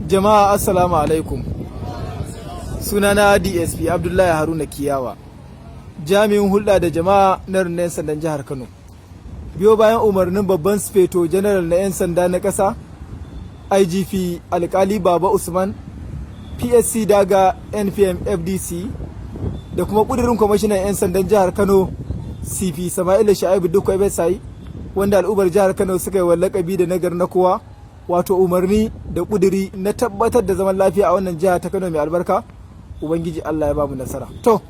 Jama'a assalamu alaikum. Sunana DSP Abdullahi Haruna Kiyawa, jami'in hulɗa da jama'a na rundunar 'yan sandan jihar Kano. Biyo bayan umarnin babban sufeto general na 'yan sanda na ƙasa, IGP Alkali Baba Usman, PSC daga NPM FDC, da kuma ƙudurin kwamishinan 'yan sandan jihar Kano CP Sama'ila Sha'ibu Dukko Besai, wanda al'ummar jihar Kano suka yi wa lakabi da nagar na kowa, wato umarni da ƙuduri na tabbatar da zaman lafiya a wannan jiha ta Kano mai albarka. Ubangiji Allah ya ba mu nasara. To,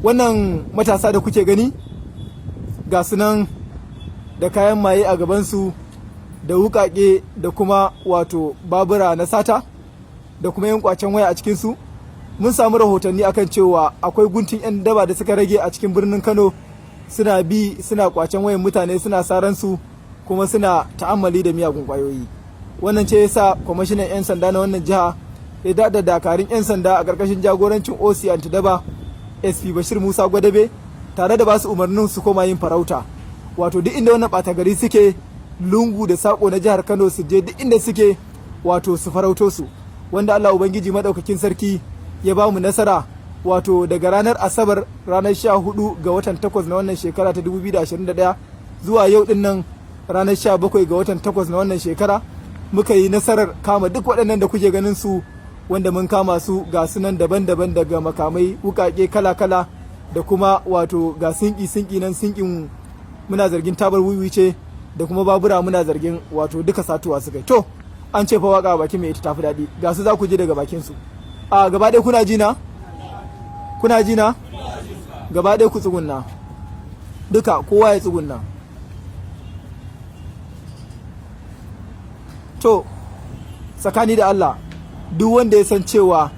wannan matasa da kuke gani ga su nan da kayan maye a gabansu, da wukaƙe da kuma wato babura na sata da kuma yin kwacen waya a cikinsu. Mun samu rahotanni akan cewa akwai guntun 'yan daba da suka rage a cikin birnin Kano, suna bi suna kwacen wayan mutane, suna saransu kuma suna ta'ammali da miyagun kwayoyi. Wannan ce yasa kwamishinan 'yan sanda na wannan jiha ya da dakarun 'yan sanda a ƙarƙashin jagorancin OC Antidaba SP Bashir Musa Gwadabe, tare da basu umarnin su koma yin farauta. Wato duk inda wannan ɓata gari suke, lungu da saƙo na jihar Kano, su je duk inda suke wato su farauto su, wanda Allah Ubangiji Maɗaukakin Sarki ya ba mu nasara. Wato daga ranar Asabar ranar 14 ga watan 8 na wannan shekara ta 2021 zuwa yau din nan ranar 17 ga watan 8 na wannan shekara, muka yi nasarar kama duk waɗannan da kuke ganin su, wanda mun kama su ga sunan daban-daban, daga makamai, wukake kala-kala, da kuma wato ga sinki nan, sinkin muna zargin tabar wiwi ce, da kuma babura muna zargin wato duka satuwa suka yi. To, an ce fa waka bakin mai ita tafi daɗi, ga su za ku je daga bakin su. A gaba ɗaya kuna ji na? Kuna ji na? Gaba ɗaya ku tsugunna, duka kowa ya tsugunna. To, tsakani da Allah, duk wanda ya san cewa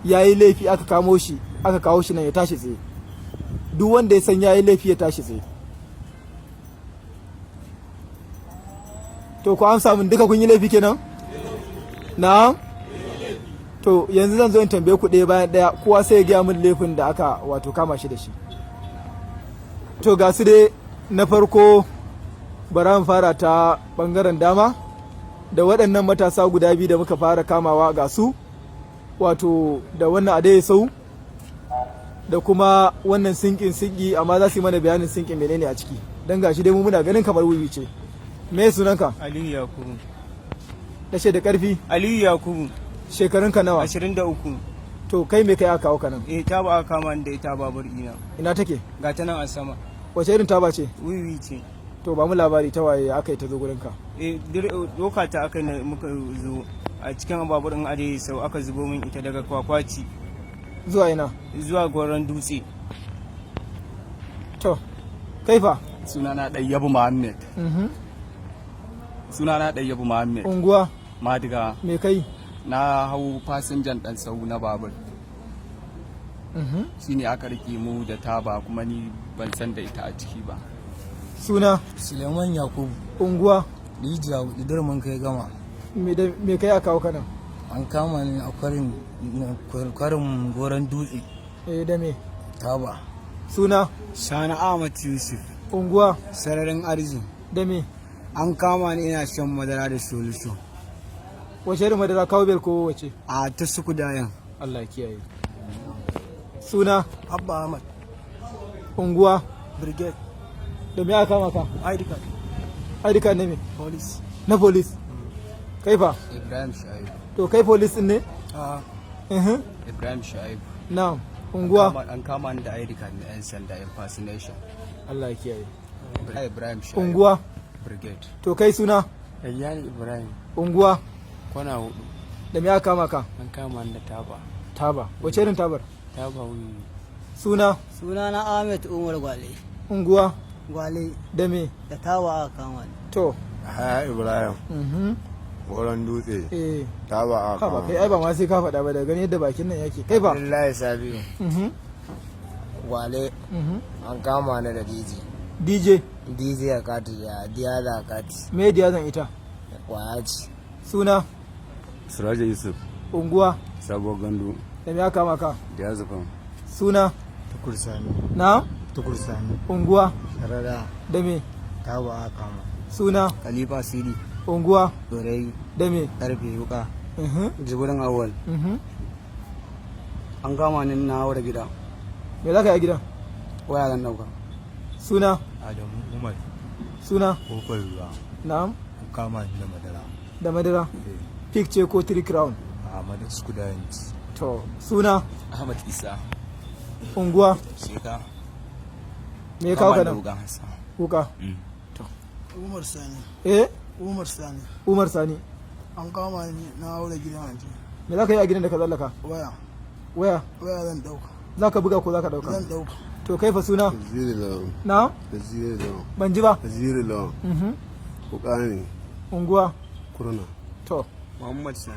ya yi laifi aka kamo shi, aka kawo shi nan, ya tashi tsaye. Duk wanda ya san ya yi laifi ya tashi tsaye. To, ku amsa min, duka kun yi laifi kenan? Na'am? To, yanzu zan zo in tambaye ku ɗaya bayan ɗaya, kowa sai ya gaya min laifin da aka wato kama shi da shi. To, ga su dai na farko, bara mu fara ta ɓangaren dama. Da waɗannan matasa guda biyu da muka fara kamawa ga su, wato da wannan adai sau da kuma wannan sinki, amma za su yi mana bayanin sinkin menene a ciki, don gashi dai mu muna ganin kamar wiwi ce. Me sunanka? Aliyu Yakubu. Dashe da ƙarfi? Aliyu Yakubu. Shekarunka nawa? 23. To kai me kai aka kawo ka nan? Ta ba aka kama da ita babur ina. Ina take? Ga ta nan a sama. Wace irin taba ce? Wiwi ce. To ba mu labari ta waye aka yi ta zo gurinka? Doka ta aka yi muka zo a cikin babur in ade sau aka zubo min ita daga kwakwaci. Zuwa ina? Zuwa Goron Dutse. To, kai fa? Sunana Ɗayyabu Muhammad. Sunana Ɗayyabu Muhammad. Unguwa? Madiga. Me kai? Na hau fasinjan ɗan sau na babur. Shi ne aka rike mu da taba, kuma ni ban san da ita a ciki ba. Suna? Suleiman Yakubu. Unguwa? Rijiya idar mun kai gama. Me kai aka kawo ka nan? An kama ni a kwarin Goron Dutse. Da me? Taba. Suna? Sani Ahmad Yusuf. Unguwa? Sararin Arzi. Da me? An kama ni ina shan madara da solution. Wace irin madara, kawo bel ko wace? A ta suku dayan. Allah kiyaye. Suna? Abba Ahmad. Unguwa? Brigade. Da me aka kama ka? ID card. ID card ne me? Police. Na police. Kai fa? Ibrahim Shaib. To kai police din ne? Ibrahim Shaib. Na'am. Unguwa? An kama ni da ID card na 'yan sanda impersonation. Allah ya kiyaye. Ibrahim Shaib. Unguwa? Brigade. To kai suna? Ayyani Ibrahim. Unguwa? Kwana 4. Da me aka kama ka? An kama ni da taba. Taba. Wace irin tabar? Taba wiwi. Suna? Sunana Ahmed Umar Gwale. Unguwa? Gwale Da me? da tawa aka kama ni. To. Haya Ibrahim. Goron Dutse. Ta ba a Ka ba kama. kai ai ba ma sai ka faɗa ba, da gani yadda bakin nan yake. Kai ba? Abdullahi Sabiu. Gwale. An kama ni da DJ a kati ya Diyaza a kati. Me diya zan ita? Kwaya ce. Suna? Suraja Yusuf. Unguwa? Sabo Gandu. Da me aka kama ka? Diyazufan. Suna? Tukur Sani. Na? Tukur Sani. Unguwa? Rada. Da me? Taba aka kama. Suna? Khalifa Sidi. Unguwa? Dorayi. Da me? Karfe Yuka. Jibrin Awal. An kama ni na haura gida. Me za ka yi a gidan? Waya zan dauka. Suna? Adamu Umar. Suna? Kofar ruwa. Na'am. An kama ni da madara. Da madara? Pik ce ko 3 crown? Ahmad Skudayant. To, suna? Ahmad Isa. Unguwa? Sheka. Me ya kawo ka nan? Kuka? Umar Sani. Eh? Umar Sani. Umar Sani. An kama ni na haura gidan aji. Me za ka yi a gidan da ka tsallaka? Waya. Waya? Waya zan dauka. Za ka buga ko za ka dauka? Zan dauka. To kai fa suna? Waziri Lawan. Na? Waziri Lawan. Ban ji ba? Waziri Lawan. Kukani. Unguwa? Kurna. To, Muhammad Sani.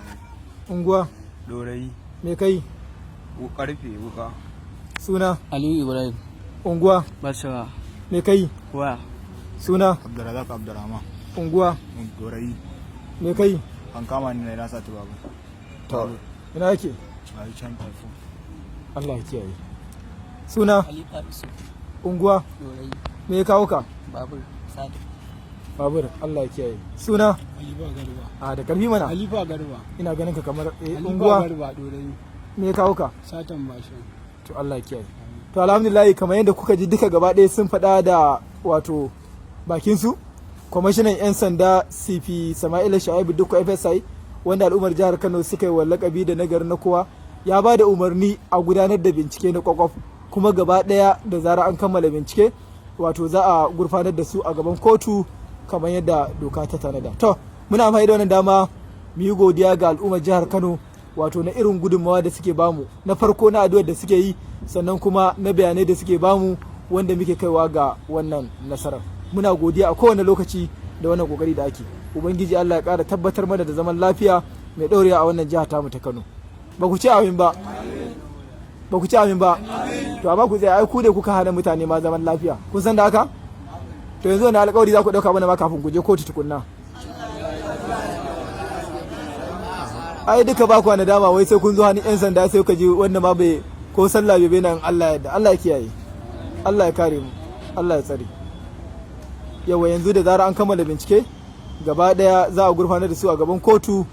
unguwa? Dorayi. Me kai? Karfe wuka. Suna? Aliyu Ibrahim. Unguwa? Bashawa. Me kai? Waya. Suna? Abdurrazak Abdurrahman. Unguwa? Dorayi. Me kai? An kama ni na sa tubabu. To, ina yake? A yi can taifo. Allah ya kiyaye. Suna? Alifa Isu. Unguwa? Dorayi. Me ya kawo ka? Babur. Sadi. Babur, Allah ya kiyaye. Suna? Alifa Garba. A da karfi mana. Alifa Garba. Ina ganin ka kamar Alifa unguwa. Garba Dorayi. Me ya kawo ka? Satan mashin. To Allah ya kiyaye. To alhamdulillah kamar yadda kuka ji duka gaba ɗaya sun faɗa da wato bakin su. Kwamishinan 'yan sanda CP Sama'ila Shaibu Dukku FSI wanda al'ummar jihar Kano suka yi wa lakabi da nagari na kowa ya ba da umarni a gudanar da bincike na kwakwaf kuma gaba ɗaya da zara an kammala bincike wato za a gurfanar da su a gaban kotu kamar yadda doka ta tanada. To muna amfani da wannan dama mu yi godiya ga al'ummar jihar Kano wato na irin gudunmawa da suke bamu na farko na addu'ar da suke yi sannan kuma na bayanai da suke bamu wanda muke kaiwa ga wannan nasarar. Muna godiya a kowane lokaci da wannan kokari da ake. Ubangiji Allah ya ƙara tabbatar mana da zaman lafiya mai ɗorewa a wannan jiha tamu ta Kano. Ba ku ci amin ba? Ba ku ci amin ba? To amma ku tsaya ai ku ne kuka hana mutane ma zaman lafiya. Kun san da haka? To yanzu wani alƙawari za ku ɗauka mana ma kafin ku je kotu tukunna. Ai duka ba ku na dama wai sai kun zo hannun 'yan sanda sai ka ji wanda ma bai ko sallah bai nan Allah ya da Allah ya kiyaye. Allah ya kare mu. Allah ya tsare. Yawa yanzu da zara an kammala bincike gaba daya za a gurfanar da su a gaban kotu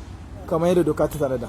kamar yadda doka ta tanada.